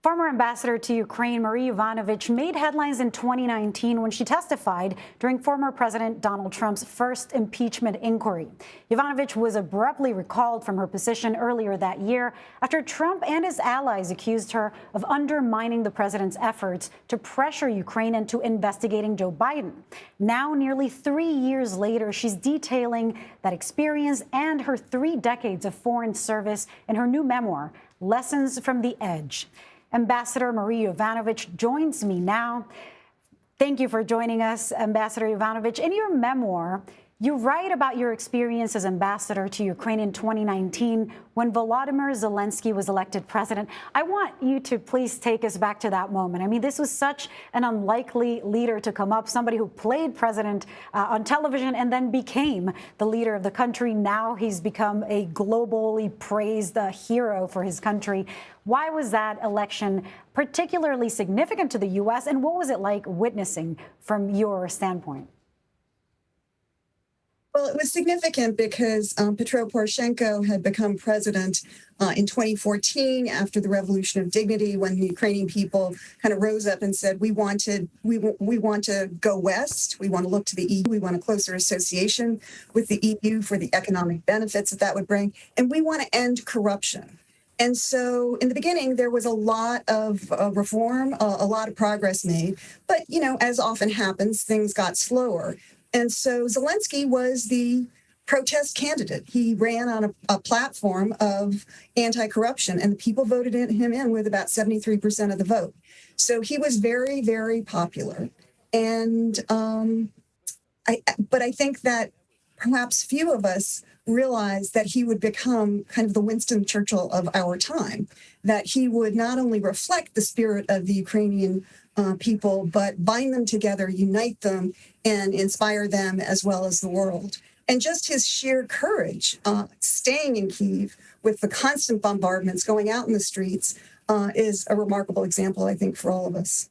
Former ambassador to Ukraine Marie Yovanovitch made headlines in 2019 when she testified during former President Donald Trump's first impeachment inquiry. Yovanovitch was abruptly recalled from her position earlier that year after Trump and his allies accused her of undermining the president's efforts to pressure Ukraine into investigating Joe Biden. Now, nearly 3 years later, she's detailing that experience and her 3 decades of foreign service in her new memoir, Lessons from the Edge. Ambassador Marie Yovanovitch joins me now. Thank you for joining us, Ambassador Yovanovitch. In your memoir, you write about your experience as ambassador to Ukraine in 2019 when Volodymyr Zelensky was elected president. I want you to please take us back to that moment. I mean, this was such an unlikely leader to come up, somebody who played president on television and then became the leader of the country. Now he's become a globally praised hero for his country. Why was that election particularly significant to the U.S., and what was it like witnessing from your standpoint? Well, it was significant because Petro Poroshenko had become president in 2014 after the Revolution of Dignity, when the Ukrainian people kind of rose up and said, we want to go west, we want to look to the EU, we want a closer association with the EU for the economic benefits that would bring, and we want to end corruption. And so in the beginning, there was a lot of reform, a lot of progress made. But, you know, as often happens, things got slower. And so Zelensky was the protest candidate. He ran on a platform of anti-corruption, and the people voted him in with about 73% of the vote. So he was very, very popular. And but I think that perhaps few of us realized that he would become kind of the Winston Churchill of our time, that he would not only reflect the spirit of the Ukrainian people, but bind them together, unite them, and inspire them as well as the world. And just his sheer courage, staying in Kyiv with the constant bombardments, going out in the streets, is a remarkable example, I think, for all of us.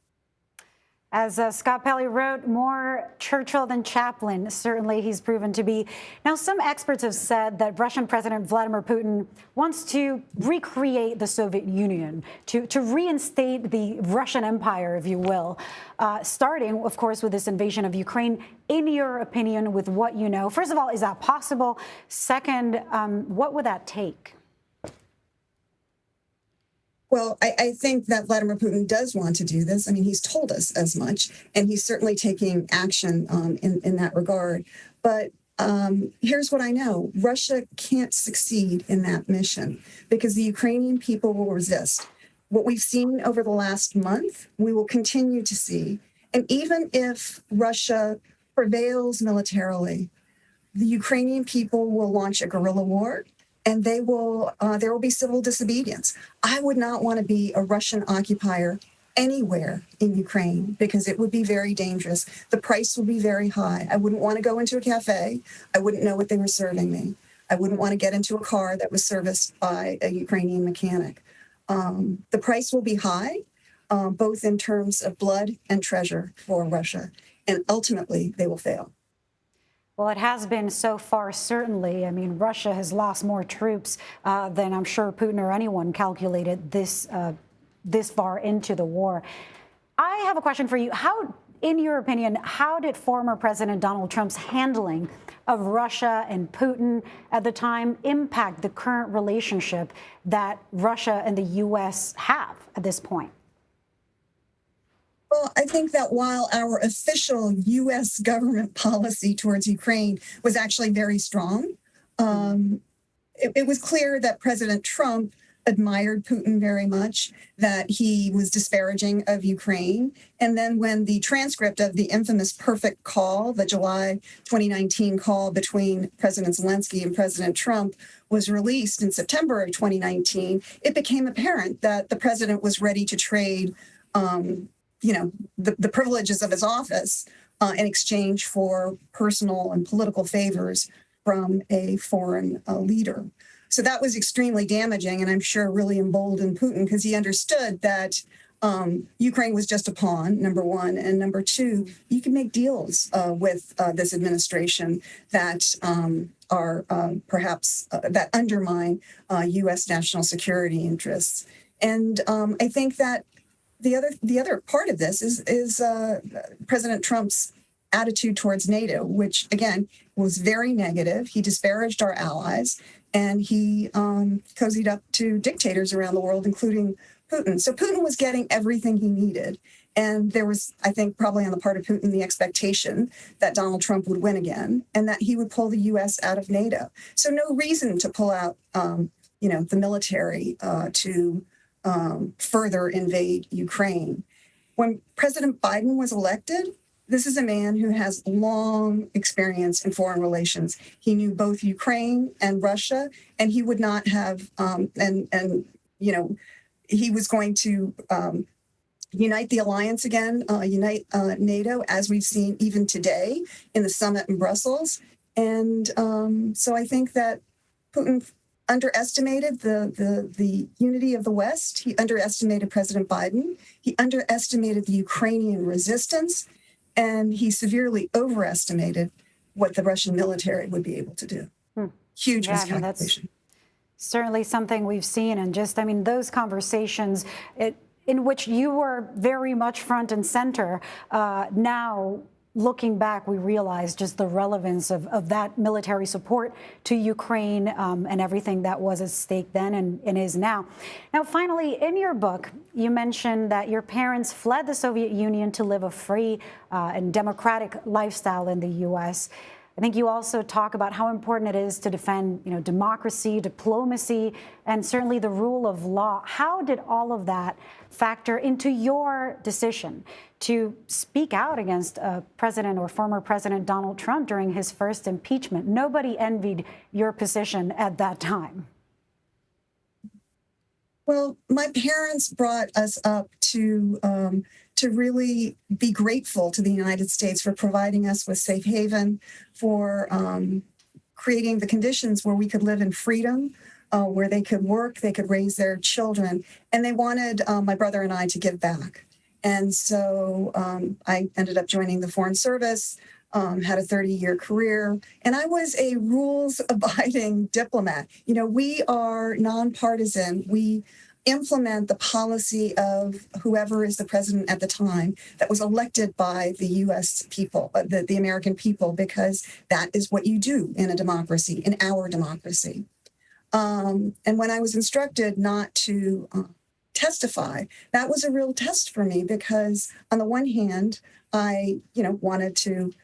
As Scott Pelley wrote, more Churchill than Chaplin. Certainly he's proven to be. Now, some experts have said that Russian President Vladimir Putin wants to recreate the Soviet Union, to reinstate the Russian Empire, if you will, starting, of course, with this invasion of Ukraine. In your opinion, with what you know, first of all, is that possible? Second, what would that take? Well, I think that Vladimir Putin does want to do this. I mean, he's told us as much, and he's certainly taking action in that regard. But here's what I know. Russia can't succeed in that mission because the Ukrainian people will resist. What we've seen over the last month, we will continue to see. And even if Russia prevails militarily, the Ukrainian people will launch a guerrilla war. And there will be civil disobedience. I would not want to be a Russian occupier anywhere in Ukraine because it would be very dangerous. The price would be very high. I wouldn't want to go into a cafe. I wouldn't know what they were serving me. I wouldn't want to get into a car that was serviced by a Ukrainian mechanic. The price will be high, both in terms of blood and treasure for Russia. And ultimately, they will fail. Well, it has been so far, certainly. I mean, Russia has lost more troops than I'm sure Putin or anyone calculated this far into the war. I have a question for you. How, in your opinion, how did former President Donald Trump's handling of Russia and Putin at the time impact the current relationship that Russia and the U.S. have at this point? Well, I think that while our official U.S. government policy towards Ukraine was actually very strong, it was clear that President Trump admired Putin very much, that he was disparaging of Ukraine. And then when the transcript of the infamous perfect call, the July 2019 call between President Zelensky and President Trump was released in September of 2019, it became apparent that the president was ready to trade the privileges of his office in exchange for personal and political favors from a foreign leader. So that was extremely damaging, and I'm sure really emboldened Putin because he understood that Ukraine was just a pawn, number one, and number two, you can make deals with this administration that are perhaps that undermine U.S. national security interests. And I think that the other part of this is President Trump's attitude towards NATO, which again was very negative. He disparaged our allies, and he cozied up to dictators around the world, including Putin. So Putin was getting everything he needed. And there was, I think, probably on the part of Putin, the expectation that Donald Trump would win again and that he would pull the U.S. out of NATO. So no reason to pull out, the military to further invade Ukraine. When President Biden was elected, this is a man who has long experience in foreign relations. He knew both Ukraine and Russia, and he would not have, he was going to unite the alliance again, unite NATO, as we've seen even today in the summit in Brussels. And so I think that Putin underestimated the unity of the West. He underestimated President Biden. He underestimated the Ukrainian resistance. And he severely overestimated what the Russian military would be able to do. Huge miscalculation. That's certainly something we've seen. And just, those conversations in which you were very much front and center, now looking back, we realize just the relevance of that military support to Ukraine and everything that was at stake then and is now. Now, finally, in your book, you mentioned that your parents fled the Soviet Union to live a free and democratic lifestyle in the U.S. I think you also talk about how important it is to defend, democracy, diplomacy, and certainly the rule of law. How did all of that factor into your decision to speak out against President or former President Donald Trump during his first impeachment? Nobody envied your position at that time. Well, my parents brought us up to really be grateful to the United States for providing us with safe haven, for creating the conditions where we could live in freedom, where they could work, they could raise their children. And they wanted my brother and I to give back. And so I ended up joining the Foreign Service, had a 30-year career, and I was a rules-abiding diplomat. We are nonpartisan. We implement the policy of whoever is the president at the time that was elected by the U.S. people, the American people, because that is what you do in a democracy, in our democracy. And when I was instructed not to testify, that was a real test for me because on the one hand, I, wanted to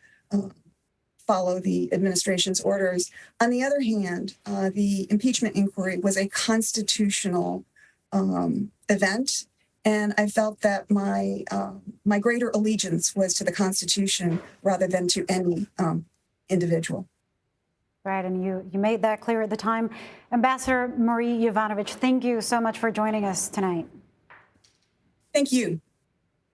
follow the administration's orders. On the other hand, the impeachment inquiry was a constitutional event, and I felt that my greater allegiance was to the Constitution rather than to any individual. Right, and you made that clear at the time. Ambassador Marie Yovanovitch, thank you so much for joining us tonight. Thank you.